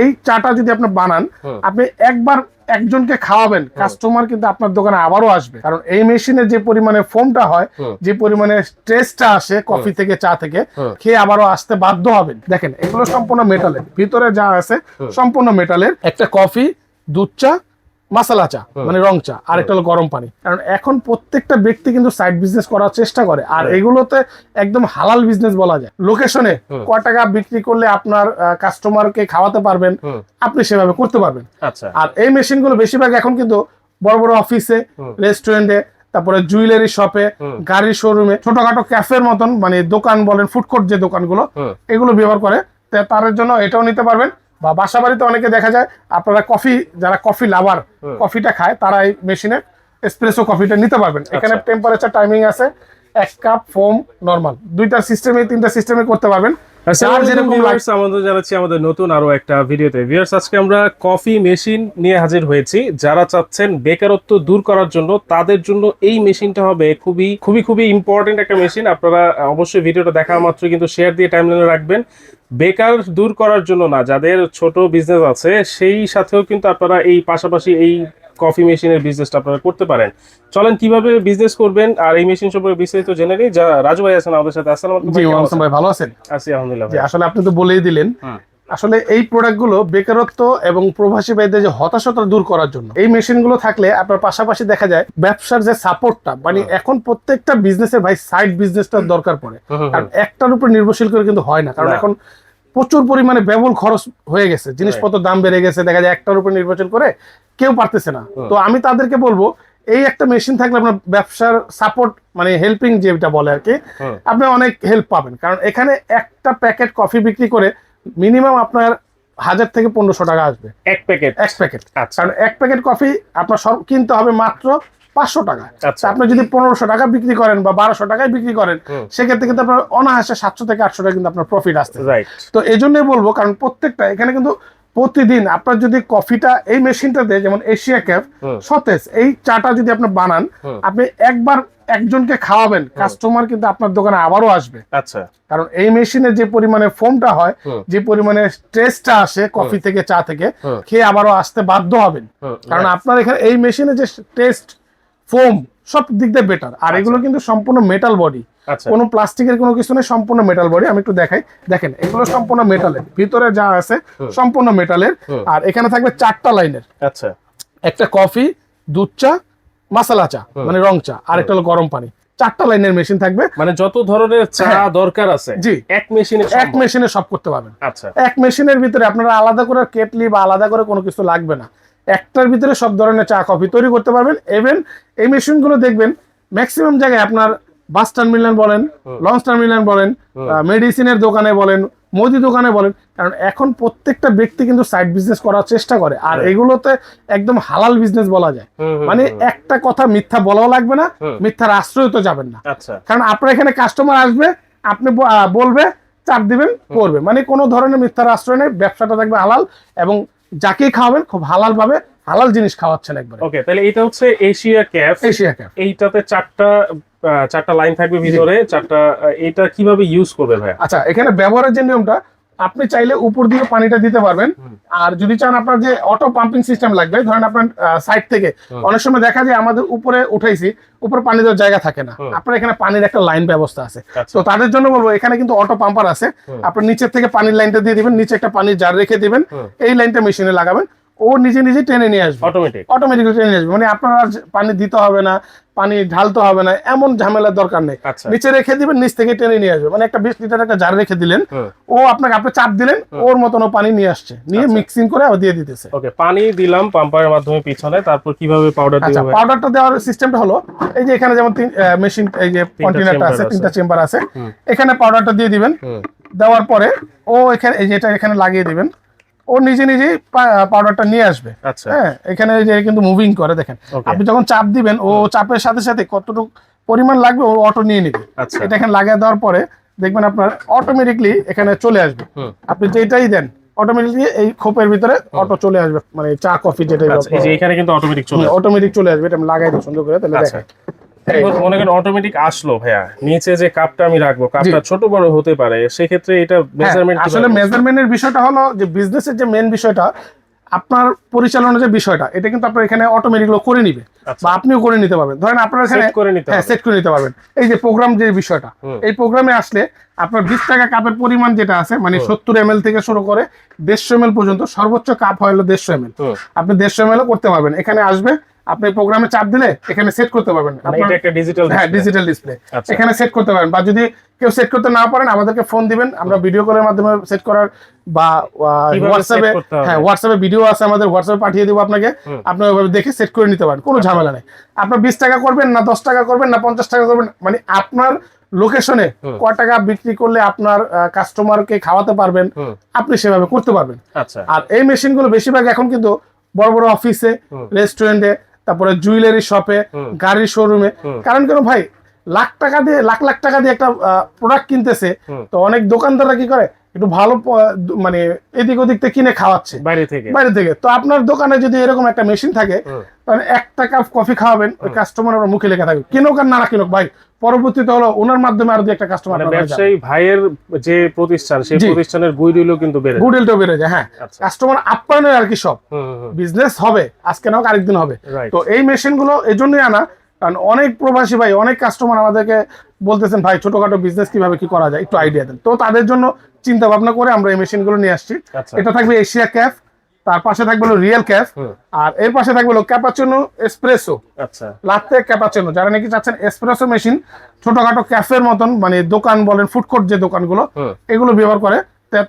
এই চাটা যদি আপনি বানান, আপনি একবার একজনকে খাওয়াবেন, কাস্টমার কিন্তু আপনার দোকানে আবারও আসবে। কারণ এই মেশিনে যে পরিমাণে ফোমটা হয়, যে পরিমাণে টেস্টটা আসে কফি থেকে, চা থেকে, খেয়ে আবারও আসতে বাধ্য হবেন। দেখেন এগুলো সম্পূর্ণ মেটালের, ভিতরে যা আছে সম্পূর্ণ মেটালের। একটা কফি, দুধ চা, মাসালা চা মানে রং চা, আর একটা হলো গরম পানি। কারণ এখন প্রত্যেকটা ব্যক্তি কিন্তু সাইড বিজনেস করার চেষ্টা করে, আর এগুলোতে একদম হালাল বিজনেস বলা যায়। লোকেশনে কয় টাকা বিক্রি করলে আপনার কাস্টমারকে খাওয়াতে পারবেন, আপনি সেভাবে করতে পারবেন। আর এই মেশিনগুলো বেশিরভাগ এখন কিন্তু বড় বড় অফিসে, রেস্টুরেন্টে, তারপরে জুয়েলারি শপে, গাড়ির শোরুমে, ছোটখাটো ক্যাফের মতন মানে দোকান বলেন, ফুডকোর্ট যে দোকানগুলো, এগুলো ব্যবহার করে। তার জন্য এটাও নিতে পারবেন। বা বাসা বাড়িতে অনেকে দেখা যায় আপনারা কফি, যারা কফি লাভার, কফিটা খায়, তারা এই মেশিনে এসপ্রেসো কফিটা নিতে পারবেন। এখানে টেম্পারেচার টাইমিং আছে, 1 কাপ ফোম নরমাল, দুইটা সিস্টেমে, তিনটা সিস্টেমে করতে পারবেন। আমাদের নতুন আরো একটা ভিডিওতে ভিউয়ার্স, আজকে আমরা কফি মেশিন নিয়ে হাজির হয়েছি। যারা চাচ্ছেন বেকারত্ব দূর করার জন্য, তাদের জন্য এই মেশিনটা হবে খুবই খুবই খুবই ইম্পর্টেন্ট একটা মেশিন। আপনারা অবশ্যই ভিডিওটা দেখা মাত্র কিন্তু শেয়ার দিয়ে টাইমলাইনে রাখবেন। বেকার দূর করার জন্য না, যাদের ছোট বিজনেস আছে সেই সাথেও কিন্তু আপনারা এই পাশাপাশি এই কফি মেশিনের বিজনেসটা আপনারা করতে পারেন। চলেন কিভাবে বিজনেস করবেন আর এই মেশিন সম্পর্কে বিস্তারিত জেনে নিই। যা রাজু ভাই আছেন আমাদের সাথে। আসসালামু আলাইকুম। জি ওয়ালাইকুম আসসালাম ভাই, ভালো আছেন? আছি আলহামদুলিল্লাহ। জি আসলে আপনি তো বলেই দিলেন, আসলে এই প্রোডাক্টগুলো বেকারত্ব এবং প্রবাসী ভাইদের যে হতাশা দূর করার জন্য এই মেশিনগুলো থাকলে আপনার পাশাপাশি দেখা যায় ব্যবসার যে সাপোর্টটা, মানে এখন প্রত্যেকটা বিজনেসের ভাই সাইড বিজনেসটার দরকার পড়ে। কারণ একটার উপর নির্ভরশীল করে কিন্তু হয় না, কারণ এখন প্রচুর পরিমাণে ব্যবহার খরচ হয়ে গেছে, জিনিসপত্র দাম বেড়ে গেছে, দেখা যায় একটার উপর নির্ভরশীল করে কেউ পারতেছে না। তো আমি তাদেরকে বলবো, এই একটা মেশিন থাকলে আপনার ব্যবসার সাপোর্ট মানে হেল্পিং যেটা বলে আর কি, আপনি অনেক হেল্প পাবেন। কারণ এখানে একটা প্যাকেট কফি বিক্রি করে মিনিমাম আপনার 1000 থেকে 1500 টাকা আসবে এক প্যাকেট। কারণ এক প্যাকেট কফি আপনার সব কিনতে হবে মাত্র 500 টাকা। আপনি যদি 1500 টাকা বিক্রি করেন বা 1200 টাকায় বিক্রি করেন, সেক্ষেত্রে কিন্তু আপনার অনায়াসে 700 থেকে 800 টাকা কিন্তু আপনার প্রফিট আসছে। তো এই জন্যই বলবো, কারণ প্রত্যেকটা এখানে কিন্তু প্রতিদিন আপনার যদি কফিটা এই মেশিনটাতে, যেমন এশিয়া ক্যাফ সতেজ, এই চাটা যদি আপনি বানান, আপনি একবার একজনকে খাওয়াবেন, কাস্টমার কিন্তু আপনার দোকানে আবারও আসবে। কারণ এই মেশিনে যে পরিমাণে ফোমটা হয়, যে পরিমাণে টেস্টটা আসে কফি থেকে, চা থেকে, খেয়ে আবারও আসতে বাধ্য হবেন। কারণ আপনার এখানে এই মেশিনে যে টেস্ট, ফোম সব দিক দিয়ে বেটার। আর এগুলো কিন্তু সম্পূর্ণ মেটাল বডি, কোনো প্লাস্টিকের কোনো কিছু নেই, সম্পূর্ণ মেটাল বডি। আমি একটু দেখাই, দেখেন এগুলো সম্পূর্ণ মেটালের, ভিতরে যা আছে সম্পূর্ণ মেটালের। আর এখানে থাকবে 4টা লাইনের, একটা কফি, দুধ চা, মাসালা চা মানে রং চা, আর একটা হলো গরম পানি। 4টা লাইনের মেশিন থাকবে, মানে যত ধরনের চা দরকার আছে জি এক মেশিনে সব করতে পারবেন। এক মেশিনের ভিতরে আপনারা আলাদা করে কেটলি বা আলাদা করে কোনো কিছু লাগবে না, একটার ভিতরে সব ধরনের চা কফি তৈরি করতে পারবেন। ইভেন এই মেশিনগুলো দেখবেন ম্যাক্সিমাম জায়গায় আপনার বাস টার্মিনাল বলেন, লঞ্চ টার্মিনাল বলেন, মেডিসিনের দোকানে বলেন, মুদি দোকানে বলেন, কারণ এখন প্রত্যেকটা ব্যক্তি কিন্তু সাইড বিজনেস করার চেষ্টা করে, আর এগুলোতে একদম হালাল বিজনেস বলা যায়। মানে একটা কথা মিথ্যা বলাও লাগবে না, মিথ্যার আশ্রয় তো যাবেন না। কারণ আপনার এখানে কাস্টমার আসবে, আপনি বলবে, চাপ দিবেন, করবে, মানে কোনো ধরনের মিথ্যার আশ্রয় নেই। ব্যবসাটা থাকবে হালাল, এবং যাকেই খাওয়াবেন খুব হালাল ভাবে হালাল জিনিস খাওয়াচ্ছেন একবার। ওকে, তাহলে এটা হচ্ছে এশিয়া ক্যাফ। এইটাতে 4টা লাইন থাকবে ভিতরে, 4টা। এটা কিভাবে ইউজ করবে ভাই? আচ্ছা, এখানে ব্যবহারের যে নিয়মটা, আপনি চাইলে উপর দিয়ে পানিটা দিতে পারবেন, আর যদি চান আপনার যে অটো পাম্পিং সিস্টেম লাগবে, ধরেন আপনার সাইড থেকে অনেক সময় দেখা যায় আমাদের উপরে উঠাইছি, উপরে পানি দেওয়ার জায়গা থাকে না, আপনার এখানে পানির একটা লাইন ব্যবস্থা আছে। তো তাদের জন্য বলবো, এখানে কিন্তু অটো পাম্পার আছে, আপনার নিচের থেকে পানির লাইনটা দিয়ে দিবেন, নিচে একটা পানির জার রেখে দিবেন, এই লাইনটা মেশিনে লাগাবেন, ও নিজে নিজে টেনে নিয়ে আসবে, অটোমেটিক্যালি টেনে নিয়ে আসবে। মানে আপনার আর পানি দিতে হবে না, পানি ঢালতে হবে না, এমন ঝামেলার দরকার নেই। নিচে রেখে দিবেন, নিচ থেকে টেনে নিয়ে আসবে। মানে একটা 20 লিটার একটা জার রেখে দিলেন, ও আপনাকে, আপনি চাপ দিলেন, ওর মতন পানি নিয়ে আসছে, নিয়ে মিক্সিং করে দিয়ে দিতেছে। ওকে, পানি দিলাম পাম্পারের মাধ্যমে পিছনে, তারপর কিভাবে পাউডার দিতে হবে? পাউডারটা দেওয়ার সিস্টেমটা হলো, এই যে এখানে যেমন মেশিন, এই যে কন্টেইনারটা আছে, 3টা চেম্বার আছে, এখানে পাউডারটা দিয়ে দিবেন। দেওয়ার পরে ও এখানে, এই যে এটা এখানে লাগিয়ে দিবেন, ও নিজে নিজেই পাউডারটা নিয়ে আসবে। হ্যাঁ, এখানে যে কিন্তু মুভিং করে, দেখেন আপনি যখন চাপ দিবেন, ও চাপের সাথে সাথে কতটুকু পরিমাণ লাগবে ও অটো নিয়ে নেবে। এটা এখানে লাগিয়ে দেওয়ার পরে দেখবেন আপনার অটোমেটিকলি এখানে চলে আসবে, আপনি যেটাই দেন অটোমেটিকলি এই খোপের ভিতরে অটো চলে আসবে, মানে চা কফি যেটাই এখানে কিন্তু অটোমেটিক চলে আসবে। এটা আমি লাগাই দিই সুন্দর করে, তাহলে দেখেন এখন মনে করেন অটোমেটিক আসলো ভাইয়া, নিচে যে কাপটা আমি রাখবো, কাপটা ছোট বড় হতে পারে, সেক্ষেত্রে এটা মেজারমেন্ট আসলে মেজারমেন্টের বিষয়টা হলো যে বিজনেসের যে মেন বিষয়টা, আপনার পরিচালনার যে বিষয়টা, এটা কিন্তু আপনার এখানে অটোমেটিক করে নিবে বা আপনিও করে নিতে পারবেন। ধরেন আপনার এখানে সেট করে নিতে পারবেন। এই যে প্রোগ্রাম যে বিষয়টা, এই প্রোগ্রামে আসলে আপনার 20 টাকা কাপের পরিমাণ যেটা আছে, মানে 70 ml থেকে শুরু করে 150 ml পর্যন্ত, সর্বোচ্চ কাপ হলো 150 ml। আপনি 150 ml করতে পারবেন। এখানে আসবে, আপনি প্রোগ্রামে চাপ দিলে এখানে সেট করতে পারবেন। এটা একটা ডিজিটাল, হ্যাঁ ডিজিটাল ডিসপ্লে, এখানে সেট করতে পারবেন। বা যদি কেউ সেট করতে না পারেন, আমাদেরকে ফোন দিবেন, আমরা ভিডিও কলের মাধ্যমে সেট করার, বা হোয়াটসঅ্যাপে, হ্যাঁ হোয়াটসঅ্যাপে ভিডিও আছে আমাদের, হোয়াটসঅ্যাপে পাঠিয়ে দিব আপনাকে, আপনি ওইভাবে দেখে সেট করে নিতে পারেন, কোনো ঝামেলা নেই। আপনার 20 টাকা করবেন না 10 টাকা করবেন না 50 টাকা করবেন, মানে আপনার লোকেশনে ক টাকা বিক্রি করলে আপনার কাস্টমারকে খাওয়াতে পারবেন, আপনি সেভাবে করতে পারবেন। আর এই মেশিনগুলো বেশিরভাগ এখন কিন্তু বড় বড় অফিসে, রেস্টুরেন্টে, তারপরে জুয়েলারি শপে, গাড়ির শোরুমে। কারণ কেন ভাই, লাখ টাকা দিয়ে লাখ লাখ টাকা দিয়ে একটা প্রোডাক্ট কিনতেছে, তো অনেক দোকানদাররা কি করে, একটু ভালো মানে এদিক ওদিক থেকে কিনে খাওয়াচ্ছে বাইরে থেকে। তো আপনার দোকানে যদি এরকম একটা মেশিন থাকে, তাহলে 1 কাপ কফি খাওয়াবেন, ওই কাস্টমার আপনার মুখে লেখা থাকবে, কিনুক আর না কিনুক ভাই, পরবর্তীতে হলো ওনার মাধ্যমে আরো একটা কাস্টমার, ব্যবসায়ী ভাইয়ের যে প্রতিষ্ঠান, সেই প্রতিষ্ঠানের গুডউইলও কিন্তু বেড়ে যায়। হ্যাঁ, কাস্টমার আপ্যায়নের আর কি, সব বিজনেস হবে, আজকে না হোক আরেকদিন হবে। তো এই মেশিন গুলো এই জন্যই আনা, কারণ অনেক প্রবাসী ভাই, অনেক কাস্টমার আমাদেরকে বলতেছেন ভাই ছোটখাটো বিজনেস কিভাবে কি করা যায়, একটু আইডিয়া দেন। তো তাদের জন্য চিন্তা ভাবনা করে আমরা এই মেশিন গুলো নিয়ে আসছি। এটা থাকবে এশিয়া ক্যাফ, তার পাশে থাকবে রিয়েল ক্যাফ, আর এর পাশে থাকবে ক্যাপাচিনো এসপ্রেসো, লাত্তে ক্যাপাচিনো। যারা নাকি চাচ্ছেন এসপ্রেসো মেশিন, ছোটখাটো ক্যাফের মতন, মানে দোকান বলেন, ফুডকোর্ট যে দোকানগুলো, এগুলো ব্যবহার করে,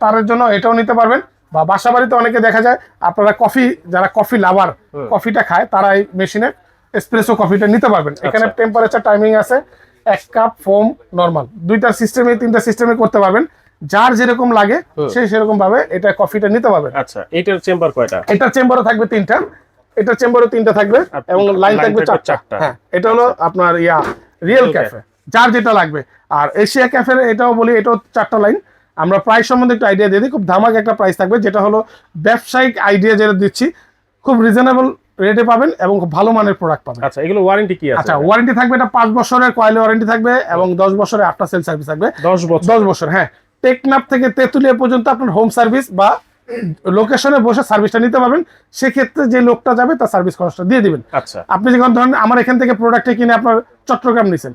তার জন্য এটাও নিতে পারবেন। বা বাসা বাড়িতে অনেকে দেখা যায়, আপনারা কফি, যারা কফি লাভার, কফিটা খায়, তারা এই মেশিনে এসপ্রেসো কফিটা নিতে পারবেন। এখানে টেম্পারেচার টাইমিং আছে, 1 কাপ ফোম নরমাল, 2টা সিস্টেমে 3টা সিস্টেমে করতে পারবেন, যার যেরকম লাগে সেই সেরকম ভাবে এটা কফিটা নিতে পারবেন। আচ্ছা, এটার চেম্বার কয়টা? এটার চেম্বারও থাকবে 3টা, এটার চেম্বারও 3টা থাকবে, এবং লাইন থাকবে 4টা। হ্যাঁ, এটা হলো আপনার রিয়েল ক্যাফে, যার যেটা লাগবে। আর এশিয়া ক্যাফে এটাও বলি, এটাও 4টা লাইন। আমরা প্রাইস সম্বন্ধে একটু আইডিয়া দিয়ে দিই, খুব ধামাক একটা প্রাইস থাকবে, যেটা হলো ব্যবসায়িক আইডিয়া যেটা দিচ্ছি, খুব রিজনেবল রেটে পাবেন এবং খুব ভালো মানের প্রোডাক্ট পাবেন। আচ্ছা, এগুলো ওয়ারেন্টি কি আছে? আচ্ছা, ওয়ারেন্টি থাকবে, এটা 5 বছরের কয়েল ওয়ারেন্টি থাকবে, এবং 10 বছরের আফটার সেল সার্ভিস থাকবে। 10 বছর, হ্যাঁ। টেকনাফ থেকে তেতুলিয়া পর্যন্ত আপনার হোম সার্ভিস বা লোকেশনে বসে সার্ভিসটা নিতে পারবেন। সেক্ষেত্রে যে লোকটা যাবে তার সার্ভিস খরচটা দিয়ে দিবেন। আচ্ছা, আপনি যখন ধরেন আমার এখান থেকে প্রোডাক্টটা কিনে আপনার চট্টগ্রাম নিছেন,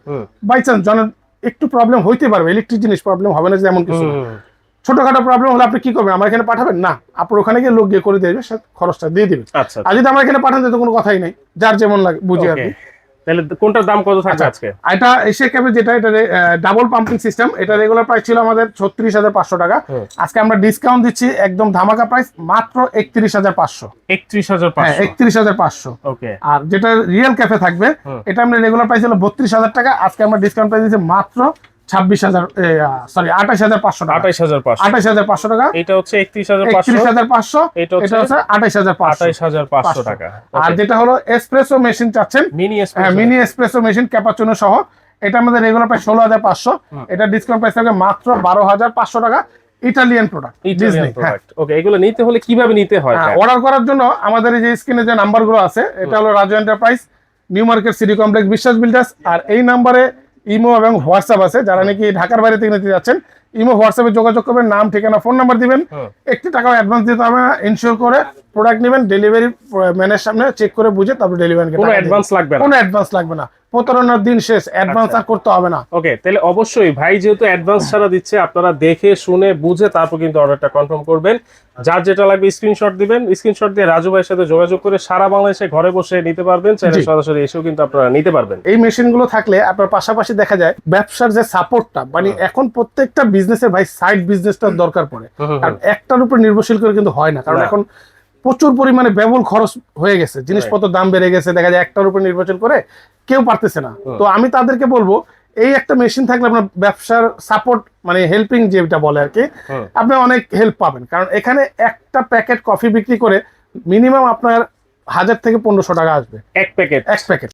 বাই চান্স জনের একটু প্রবলেম হইতে পারবে, ইলেকট্রিক জিনিস প্রবলেম হবে না যেমন কিছু, ছোটখাটো প্রবলেম হলে আপনি কি করবেন, আমার এখানে পাঠাবেন না, আপনার ওখানে গিয়ে লোক গিয়ে করে দিয়ে সে খরচটা দিয়ে দিবেন। আর যদি আমার এখানে পাঠান তো কোনো কথাই নেই, যার যেমন লাগে বুঝে আর কি। তাহলে কোনটার দাম কত থাকবে আজকে? এটা এশিয়া ক্যাপে যেটা, এটা ডাবল পাম্পিং সিস্টেম, এটা রেগুলার প্রাইস ছিল আমাদের 36,500 টাকা। আজকে আমরা ডিসকাউন্ট দিচ্ছি, একদম ধামাকা প্রাইস, মাত্র 31,500। 31,500। ওকে। আর যেটা রিয়েল ক্যাফে থাকবে, এটা আমরা রেগুলার প্রাইস ছিল 32,000 টাকা, আজকে আমরা ডিসকাউন্ট প্রাইস দিচ্ছি মাত্র 28,500 টাকা। এটা হচ্ছে 31,500, এটা হচ্ছে 28,500 টাকা। আর যেটা হলো এসপ্রেসো মেশিন চাচ্ছেন, মিনি এসপ্রেসো মেশিন ক্যাপাচিনো সহ, এটা আমাদের রেগুলার প্রাইস 16,500, এটা ডিসকাউন্ট প্রাইস থাকবে মাত্র 12,500 টাকা। Italian product. ওকে, এগুলো নিতে হলে কিভাবে নিতে হয়? অর্ডার করার জন্য আমাদের এই যে স্ক্রিনে যে নাম্বারগুলো আছে, এটা হলো Raju enterprise, new market, city complex, বিশ্বাস বিল্ডার্স। আর এই নাম্বারে ইমো এবং হোয়াটসঅ্যাপ আছে, যারা নাকি ঢাকার বাইরে থেকে নিতে যাচ্ছেন, ইমো হোয়াটসঅ্যাপে যোগাযোগ করবেন, নাম ঠিকানা ফোন নাম্বার দিবেন, একটি টাকাও অ্যাডভান্স দিতে হবে না, ইনশিওর করে প্রোডাক্ট নেবেন, ডেলিভারি ম্যানের সামনে চেক করে বুঝে তারপর ডেলিভারি। কোনো অ্যাডভান্স লাগবে না, প্রতারণার দিন শেষ, অ্যাডভান্স আর করতে হবে না। ওকে, তাহলে অবশ্যই ভাই যেহেতু অ্যাডভান্স ছাড়া দিচ্ছে, আপনারা দেখে শুনে বুঝে তারপর কিন্তু অর্ডারটা কনফার্ম করবেন। যার যেটা লাগবে স্ক্রিনশট দিবেন, স্ক্রিনশট দিয়ে রাজু ভাইয়ের সাথে যোগাযোগ করে সারা বাংলাদেশে ঘরে বসে নিতে পারবেন, চাইলে সরাসরি এসেও কিন্তু আপনারা নিতে পারবেন। এই মেশিনগুলো থাকলে আপনার পাশাপাশি দেখা যায় ব্যবসার যে সাপোর্টটা, মানে এখন প্রত্যেকটা বিজনেসের ভাই সাইড বিজনেসটার দরকার পড়ে, কারণ একটার উপর নির্ভরশীল করে কিন্তু হয় না, কারণ এখন প্রচুর পরিমাণে ব্যবহার খরচ হয়ে গেছে, জিনিসপত্র দাম বেড়ে গেছে, দেখা যায় একটার উপর নির্ভরশীল করে কেউ পারতেছে না। তো আমি তাদেরকে বলবো, এই একটা মেশিন থাকলে আপনার ব্যবসার সাপোর্ট, মানে হেল্পিং যেটা বলে আর কি, আপনি অনেক হেল্প পাবেন। কারণ এখানে একটা প্যাকেট কফি বিক্রি করে মিনিমাম আপনার 1000 থেকে 1500 টাকা আসবে, এক প্যাকেট।